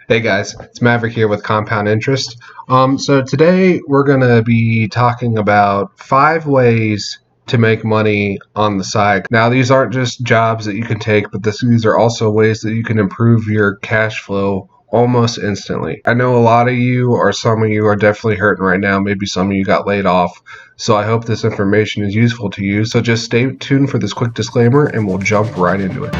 Hey guys, it's Maverick here with Compound Interest. So today we're going to be talking about 5 ways to make money on the side. Now these aren't just jobs that you can take, but these are also ways that you can improve your cash flow almost instantly. I know a lot of you or some of you are definitely hurting right now. Maybe some of you got laid off. So I hope this information is useful to you. So just stay tuned for this quick disclaimer and we'll jump right into it.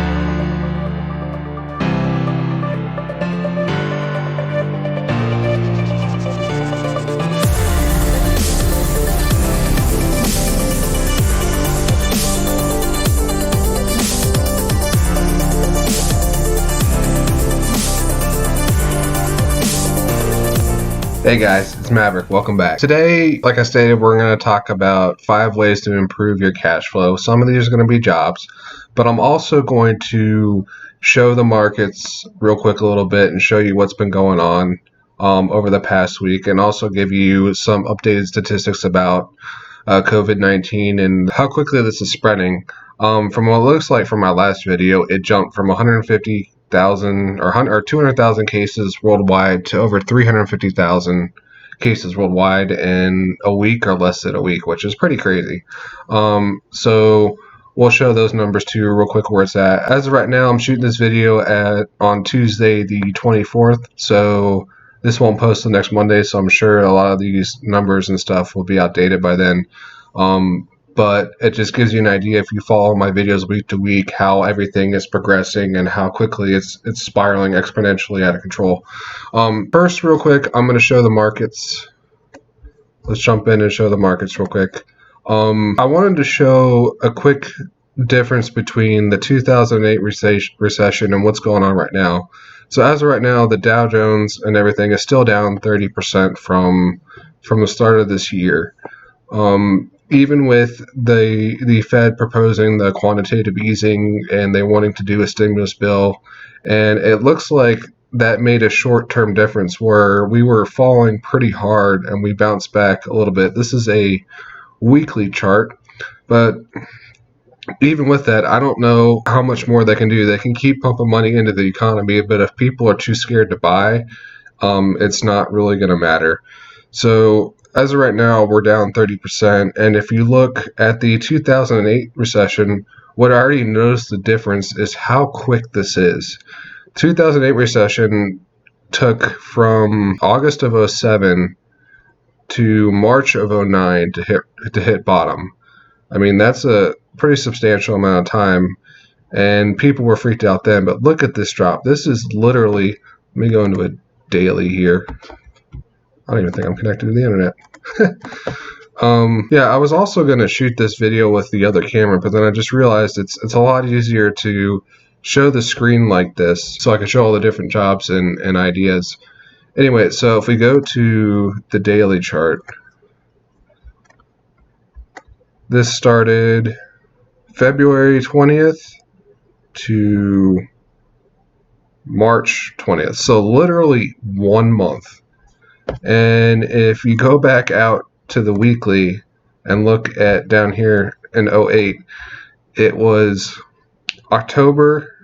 Hey guys, it's Maverick. Welcome back. Today, like I stated, we're going to talk about 5 ways to improve your cash flow. Some of these are going to be jobs, but I'm also going to show the markets real quick a little bit and show you what's been going on over the past week, and also give you some updated statistics about COVID-19 and how quickly this is spreading. From what it looks like from my last video, it jumped from 150,000 or 200,000 cases worldwide to over 350,000 cases worldwide in a week or less than a week, which is pretty crazy. So we'll show those numbers to you real quick where it's at. As of right now, I'm shooting this video on Tuesday the 24th, so this won't post the next Monday, so I'm sure a lot of these numbers and stuff will be outdated by then. But it just gives you an idea, if you follow my videos week to week, how everything is progressing and how quickly it's spiraling exponentially out of control. First, real quick, I'm going to show the markets. Let's jump in and show the markets real quick. I wanted to show a quick difference between the 2008 recession and what's going on right now. So as of right now, the Dow Jones and everything is still down 30% from the start of this year. Even with the Fed proposing the quantitative easing and they wanting to do a stimulus bill, and it looks like that made a short-term difference where we were falling pretty hard and we bounced back a little bit. This is a weekly chart, but even with that, I don't know how much more they can do. They can keep pumping money into the economy, but if people are too scared to buy, it's not really going to matter. So as of right now, we're down 30%. And if you look at the 2008 recession, what I already noticed the difference is how quick this is. 2008 recession took from August of 2007 to March of 2009 to hit bottom. I mean, that's a pretty substantial amount of time, and people were freaked out then. But look at this drop. This is literally, let me go into a daily here. I don't even think I'm connected to the internet. Yeah, I was also going to shoot this video with the other camera, but then I just realized it's a lot easier to show the screen like this, so I can show all the different jobs and ideas. Anyway, so if we go to the daily chart, this started February 20th to March 20th, so literally 1 month. And if you go back out to the weekly and look at down here in 08, it was October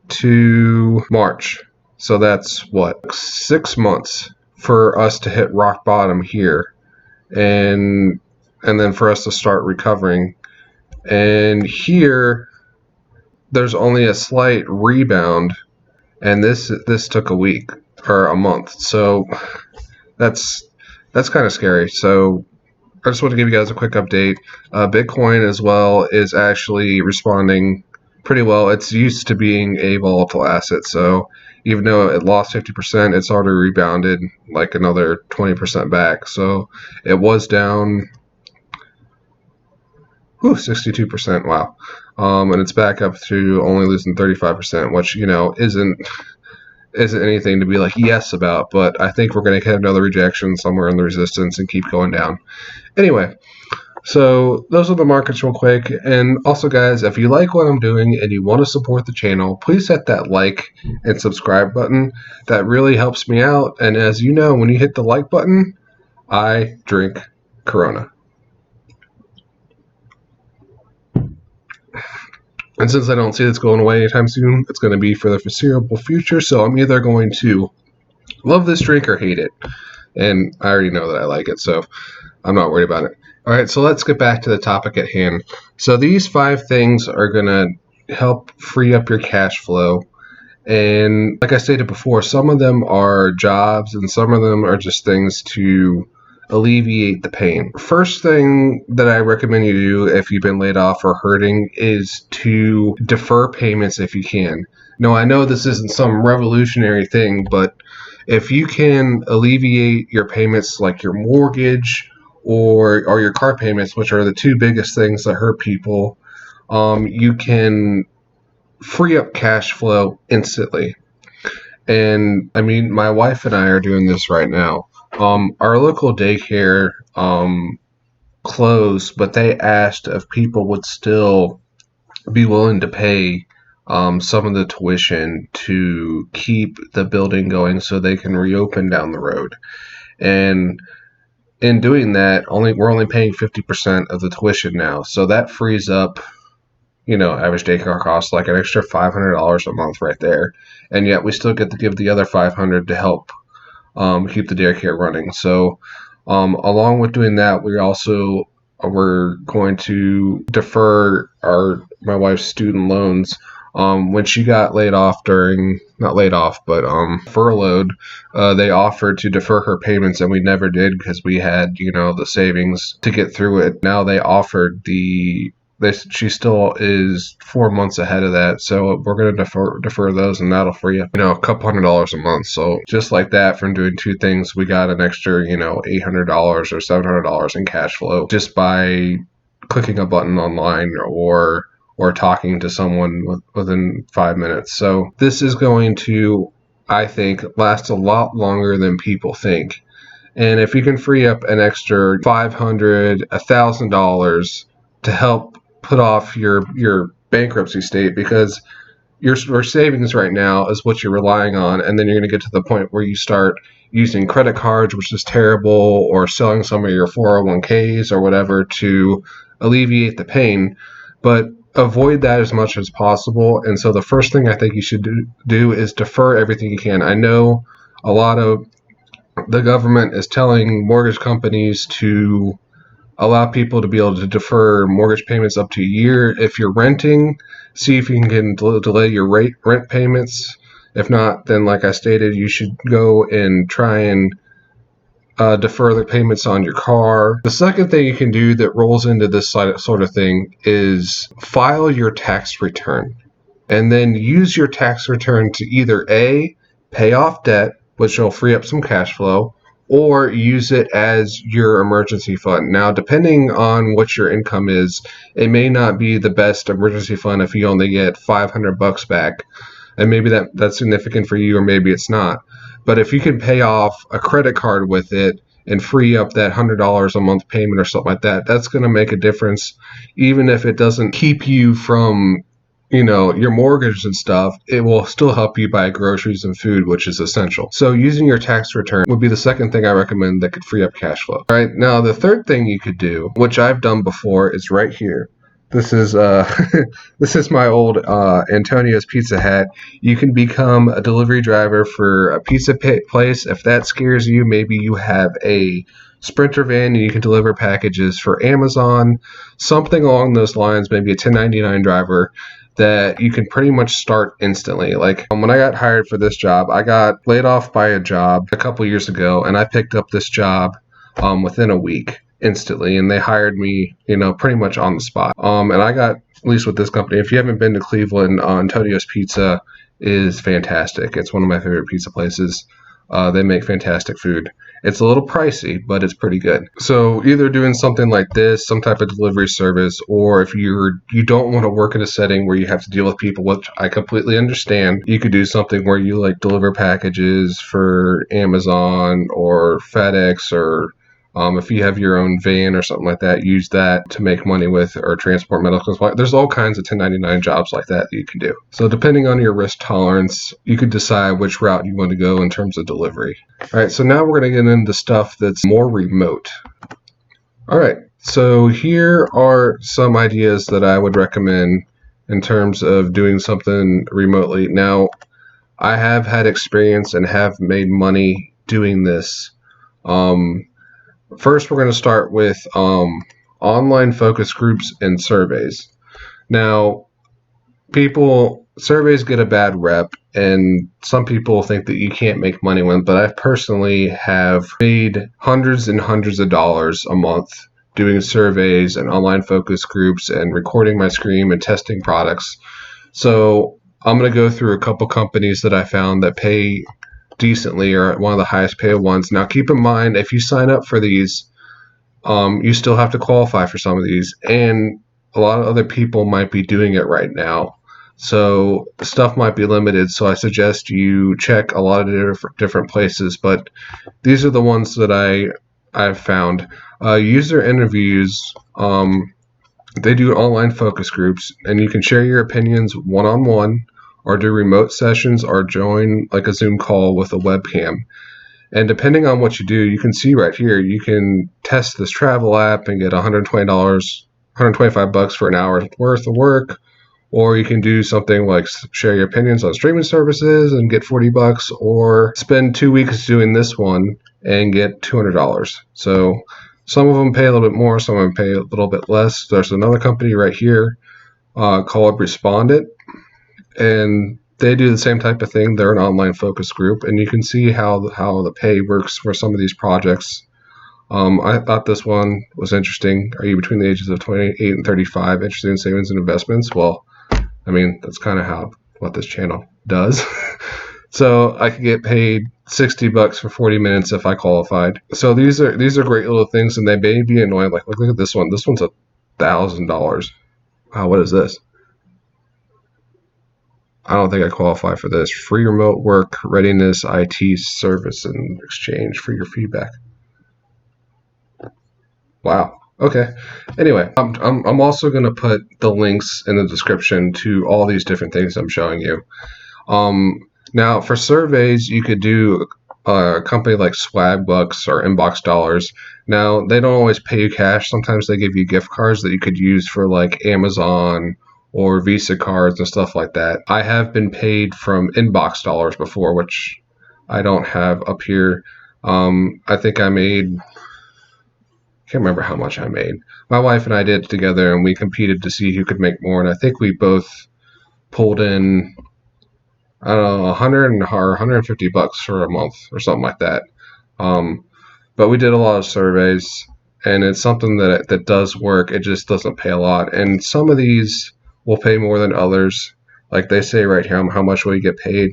to March. So that's what, 6 months for us to hit rock bottom here, and then for us to start recovering. And here there's only a slight rebound, and this took a week or a month. So that's kind of scary. So I just want to give you guys a quick update. Bitcoin as well is actually responding pretty well. It's used to being a volatile asset, so even though it lost 50%, it's already rebounded like another 20% back. So it was down 62%. Wow. And it's back up to only losing 35%, which, you know, isn't anything to be like yes about, but I think we're going to hit another rejection somewhere in the resistance and keep going down. Anyway, so those are the markets real quick. And also, guys, if you like what I'm doing and you want to support the channel, please hit that like and subscribe button. That really helps me out. And as you know, when you hit the like button, I drink Corona. And since I don't see this going away anytime soon, it's going to be for the foreseeable future. So I'm either going to love this drink or hate it. And I already know that I like it, so I'm not worried about it. All right, so let's get back to the topic at hand. So these 5 things are going to help free up your cash flow. And like I stated before, some of them are jobs and some of them are just things to alleviate the pain. First thing that I recommend you do if you've been laid off or hurting is to defer payments if you can. Now, I know this isn't some revolutionary thing, but if you can alleviate your payments like your mortgage or your car payments, which are the 2 biggest things that hurt people, you can free up cash flow instantly. And I mean, my wife and I are doing this right now. Our local daycare closed, but they asked if people would still be willing to pay some of the tuition to keep the building going so they can reopen down the road. And in doing that, we're only paying 50% of the tuition now. So that frees up, average daycare costs like an extra $500 a month right there. And yet we still get to give the other $500 to help keep the daycare running. So along with doing that, we're going to defer my wife's student loans. When she got not laid off, but furloughed, they offered to defer her payments, and we never did because we had, the savings to get through it. Now they offered she still is 4 months ahead of that, so we're going to defer those, and that'll free up, a couple $100 a month. So just like that, from doing 2 things, we got an extra, $800 or $700 in cash flow just by clicking a button online or talking to someone within 5 minutes. So this is going to, I think, last a lot longer than people think. And if you can free up an extra $500, $1,000 to help put off your bankruptcy state, because your savings right now is what you're relying on, and then you're going to get to the point where you start using credit cards, which is terrible, or selling some of your 401ks or whatever to alleviate the pain. But avoid that as much as possible. And so the first thing I think you should do is defer everything you can. I know a lot of the government is telling mortgage companies to allow people to be able to defer mortgage payments up to a year. If you're renting, see if you can delay your rent payments. If not, then like I stated, you should go and try and defer the payments on your car. The second thing you can do that rolls into this sort of thing is file your tax return, and then use your tax return to either A, pay off debt, which will free up some cash flow, or use it as your emergency fund. Now, depending on what your income is, it may not be the best emergency fund if you only get $500 back, and maybe that's significant for you, or maybe it's not. But if you can pay off a credit card with it and free up that $100 a month payment or something like that, that's going to make a difference. Even if it doesn't keep you from, your mortgage and stuff, it will still help you buy groceries and food, which is essential. So using your tax return would be the second thing I recommend that could free up cash flow. All right, now the third thing you could do, which I've done before, is right here. This is this is my old Antonio's Pizza hat. You can become a delivery driver for a pizza place. If that scares you, maybe you have a Sprinter van and you can deliver packages for Amazon, something along those lines, maybe a 1099 driver that you can pretty much start instantly. Like when I got hired for this job, I got laid off by a job a couple years ago, and I picked up this job within a week instantly, and they hired me, pretty much on the spot. And I got, at least with this company, if you haven't been to Cleveland, Antonio's Pizza is fantastic. It's one of my favorite pizza places. They make fantastic food. It's a little pricey, but it's pretty good. So either doing something like this, some type of delivery service, or if you don't want to work in a setting where you have to deal with people, which I completely understand, you could do something where you deliver packages for Amazon or FedEx, or if you have your own van or something like that, use that to make money with, or transport medical supplies. There's all kinds of 1099 jobs like that you can do. So depending on your risk tolerance, you could decide which route you want to go in terms of delivery. All right, so now we're going to get into stuff that's more remote. All right, so here are some ideas that I would recommend in terms of doing something remotely. Now, I have had experience and have made money doing this. Um, First, we're going to start with online focus groups and surveys. Now, surveys get a bad rep, and some people think that you can't make money with them, but I personally have made hundreds and hundreds of dollars a month doing surveys and online focus groups and recording my screen and testing products. So I'm going to go through a couple companies that I found that pay decently or one of the highest paid ones. Now, keep in mind, if you sign up for these, you still have to qualify for some of these, and a lot of other people might be doing it right now. So stuff might be limited. So I suggest you check a lot of different places. But these are the ones that I've found. User interviews. They do online focus groups, and you can share your opinions one-on-one, or do remote sessions, or join like a Zoom call with a webcam. And depending on what you do, you can see right here, you can test this travel app and get $120, $125 for an hour's worth of work. Or you can do something like share your opinions on streaming services and get $40, or spend 2 weeks doing this one and get $200. So some of them pay a little bit more, some of them pay a little bit less. There's another company right here called Respondent, and they do the same type of thing. They're an online focus group, and you can see how the pay works for some of these projects. I thought this one was interesting. Are you between the ages of 28 and 35 interested in savings and investments? Well, I mean, that's kind of what this channel does. So I could get paid $60 for 40 minutes if I qualified. So these are great little things, and they may be annoying. Like, look at this one. This one's $1,000. Wow, what is this? I don't think I qualify for this. Free remote work readiness IT service in exchange for your feedback. Wow. Okay. Anyway, I'm also going to put the links in the description to all these different things I'm showing you. Now, for surveys, you could do a company like Swagbucks or Inbox Dollars. Now, they don't always pay you cash. Sometimes they give you gift cards that you could use for like Amazon or Visa cards and stuff like that. I have been paid from Inbox Dollars before, which I don't have up here. I think I can't remember how much I made. My wife and I did it together, and we competed to see who could make more, and I think we both pulled in, I don't know, $100 or $150 for a month or something like that. But we did a lot of surveys, and it's something that does work. It just doesn't pay a lot, and some of these will pay more than others. Like they say right here, how much will you get paid?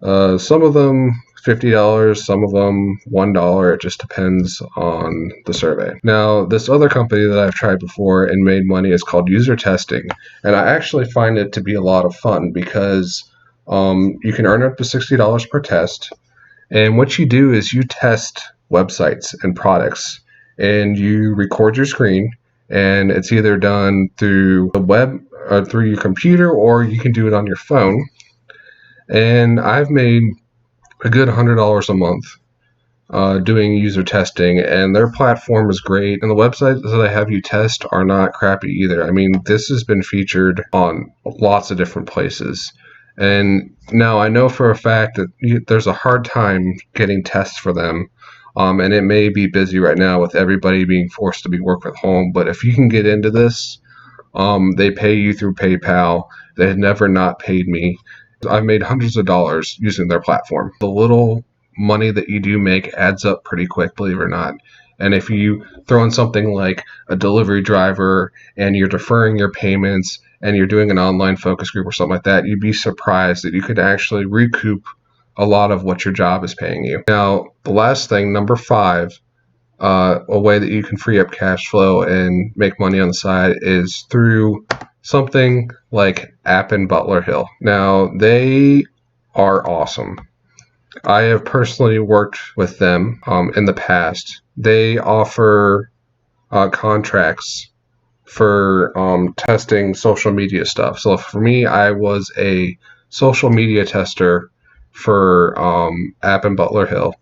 Some of them $50, some of them $1. It just depends on the survey. Now, this other company that I've tried before and made money is called User Testing, and I actually find it to be a lot of fun because you can earn up to $60 per test, and what you do is you test websites and products, and you record your screen, and it's either done through the web or through your computer, or you can do it on your phone. And I've made a good $100 a month doing user testing, and their platform is great, and the websites that I have you test are not crappy either. I mean, this has been featured on lots of different places, and now I know for a fact that there's a hard time getting tests for them, and it may be busy right now with everybody being forced to be work at home, but if you can get into this, they pay you through PayPal. They have never not paid me. I've made hundreds of dollars using their platform. The little money that you do make adds up pretty quick, believe it or not. And if you throw in something like a delivery driver and you're deferring your payments and you're doing an online focus group or something like that, you'd be surprised that you could actually recoup a lot of what your job is paying you. Now, the last thing, number 5, a way that you can free up cash flow and make money on the side is through something like App and Butler Hill. Now, they are awesome. I have personally worked with them in the past. They offer contracts for testing social media stuff. So for me, I was a social media tester for App and Butler Hill.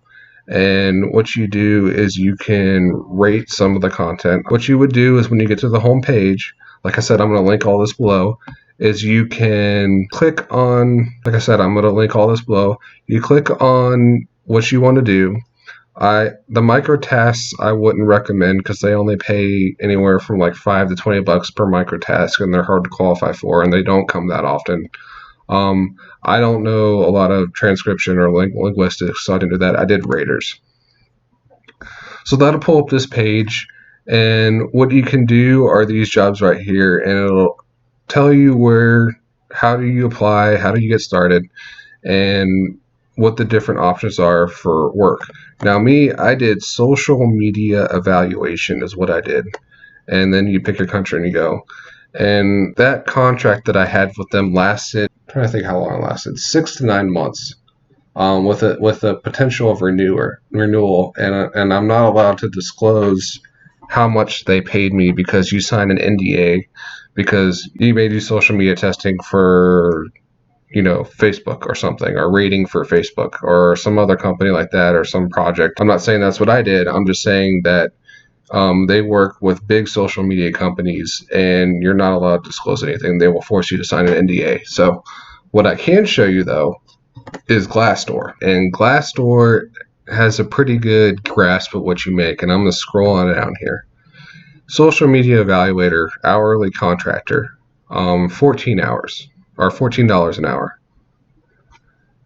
And what you do is you can rate some of the content. What you would do is when you get to the home page, like I said, I'm going to link all this below, is you can click on, like I said, I'm going to link all this below. You click on what you want to do. The micro tasks I wouldn't recommend because they only pay anywhere from like $5 to $20 per micro task, and they're hard to qualify for, and they don't come that often. I don't know a lot of transcription or linguistics, so I didn't do that. I did raters. So that'll pull up this page, and what you can do are these jobs right here, and it'll tell you how do you apply, how do you get started, and what the different options are for work. Now I did social media evaluation is what I did. And then you pick your country and you go. And that contract that I had with them lasted, I'm trying to think how long it lasted, 6 to 9 months. With a potential of renewal, and I'm not allowed to disclose how much they paid me because you sign an NDA, because you may do social media testing for Facebook or something, or rating for Facebook or some other company like that, or some project. I'm not saying that's what I did. I'm just saying that they work with big social media companies, and you're not allowed to disclose anything. They will force you to sign an NDA. So what I can show you, though, is Glassdoor. And Glassdoor has a pretty good grasp of what you make. And I'm going to scroll on down here. Social media evaluator, hourly contractor, 14 hours, or $14 an hour.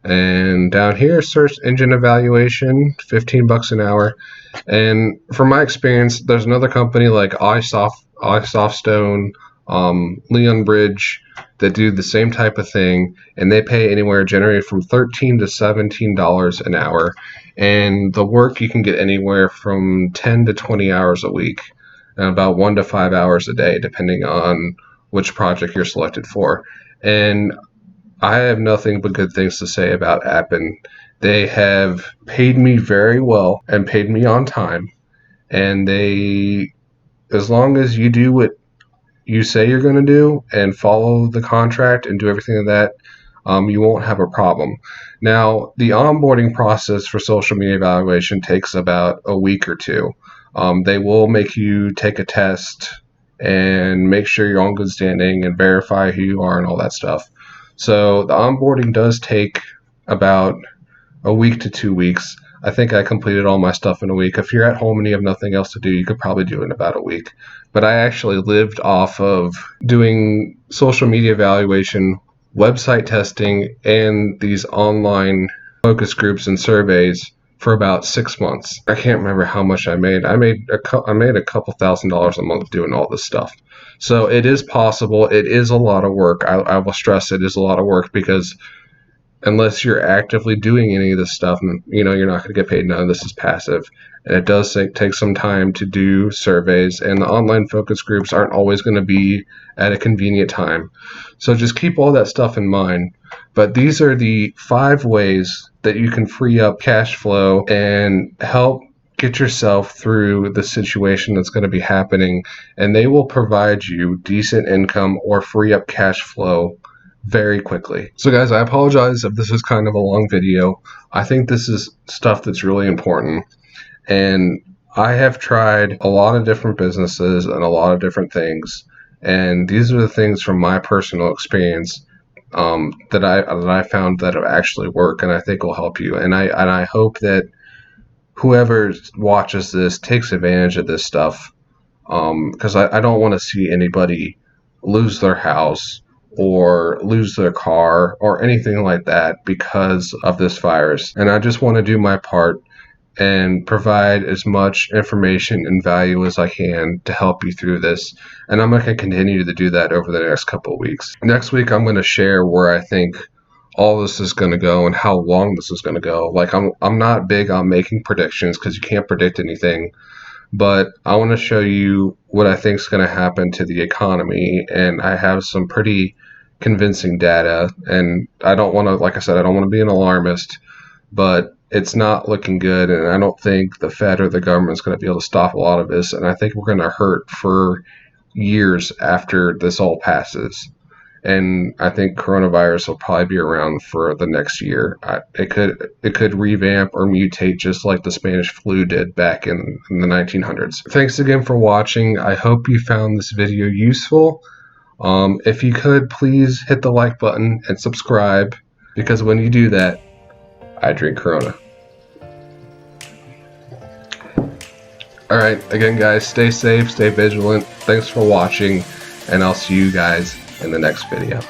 And down here, search engine evaluation, $15 an hour. And from my experience, there's another company like iSoftstone, Leon Bridge, that do the same type of thing, and they pay anywhere generally from $13 to $17 an hour. And the work you can get anywhere from 10 to 20 hours a week, and about 1 to 5 hours a day, depending on which project you're selected for. And I have nothing but good things to say about Appen. They have paid me very well and paid me on time. And as long as you do what you say you're going to do and follow the contract and do everything of that, you won't have a problem. Now, the onboarding process for social media evaluation takes about a week or two. They will make you take a test and make sure you're on good standing and verify who you are and all that stuff. So the onboarding does take about a week to 2 weeks. I think I completed all my stuff in a week. If you're at home and you have nothing else to do, you could probably do it in about a week. But I actually lived off of doing social media evaluation, website testing, and these online focus groups and surveys for about 6 months. I can't remember how much I made. I made a couple $1,000s a month doing all this stuff. So it is possible. It is a lot of work. I will stress it is a lot of work, because unless you're actively doing any of this stuff, you're not going to get paid. None of this is passive. And it does take some time to do surveys, and the online focus groups aren't always going to be at a convenient time. So just keep all that stuff in mind. But these are the 5 ways that you can free up cash flow and help get yourself through the situation that's going to be happening, and they will provide you decent income or free up cash flow very quickly. So guys, I apologize if this is kind of a long video. I think this is stuff that's really important, and I have tried a lot of different businesses and a lot of different things, and these are the things from my personal experience that I found that actually work, and I think will help you. And I hope that whoever watches this takes advantage of this stuff, because I don't want to see anybody lose their house or lose their car or anything like that because of this virus. And I just want to do my part and provide as much information and value as I can to help you through this. And I'm going to continue to do that over the next couple of weeks. Next week, I'm going to share where I think all this is going to go and how long this is going to go. Like, I'm not big on making predictions because you can't predict anything, but I want to show you what I think is going to happen to the economy, and I have some pretty convincing data. And I don't want to, like I said, I don't want to be an alarmist, but it's not looking good, and I don't think the Fed or the government is going to be able to stop a lot of this, and I think we're going to hurt for years after this all passes. and I think coronavirus will probably be around for the next year. It could revamp or mutate just like the Spanish flu did back in the 1900s. Thanks again for watching. I hope you found this video useful. If you could, please hit the like button and subscribe, because when you do that, I drink Corona. Alright, again guys, stay safe, stay vigilant. Thanks for watching, and I'll see you guys in the next video.